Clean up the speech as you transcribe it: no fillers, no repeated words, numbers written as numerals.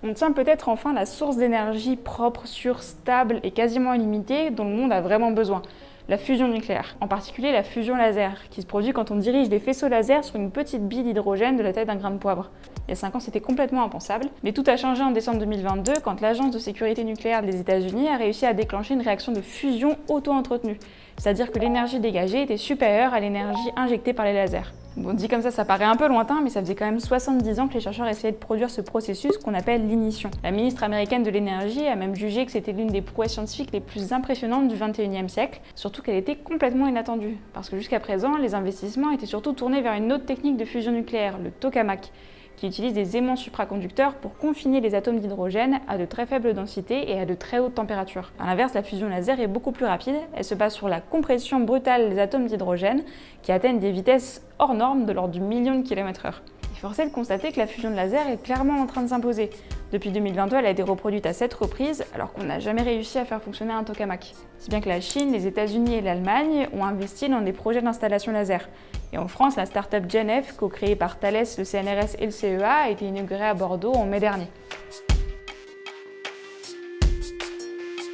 On tient peut-être enfin la source d'énergie propre, sûre, stable et quasiment illimitée dont le monde a vraiment besoin. La fusion nucléaire, en particulier la fusion laser, qui se produit quand on dirige des faisceaux laser sur une petite bille d'hydrogène de la taille d'un grain de poivre. Il y a 5 ans, c'était complètement impensable, mais tout a changé en décembre 2022 quand l'Agence de sécurité nucléaire des États-Unis a réussi à déclencher une réaction de fusion auto-entretenue, c'est-à-dire que l'énergie dégagée était supérieure à l'énergie injectée par les lasers. Bon, dit comme ça paraît un peu lointain, mais ça faisait quand même 70 ans que les chercheurs essayaient de produire ce processus qu'on appelle l'ignition. La ministre américaine de l'énergie a même jugé que c'était l'une des prouesses scientifiques les plus impressionnantes du XXIe siècle, surtout qu'elle était complètement inattendue, parce que jusqu'à présent, les investissements étaient surtout tournés vers une autre technique de fusion nucléaire, le tokamak, qui utilise des aimants supraconducteurs pour confiner les atomes d'hydrogène à de très faibles densités et à de très hautes températures. A l'inverse, la fusion laser est beaucoup plus rapide, elle se base sur la compression brutale des atomes d'hydrogène qui atteignent des vitesses hors normes de l'ordre du million de kilomètres/heure. Force est de constater que la fusion de laser est clairement en train de s'imposer. Depuis 2022, elle a été reproduite à 7 reprises, alors qu'on n'a jamais réussi à faire fonctionner un tokamak. Si bien que la Chine, les États-Unis et l'Allemagne ont investi dans des projets d'installation laser. Et en France, la start-up GenF, co-créée par Thales, le CNRS et le CEA, a été inaugurée à Bordeaux en mai dernier.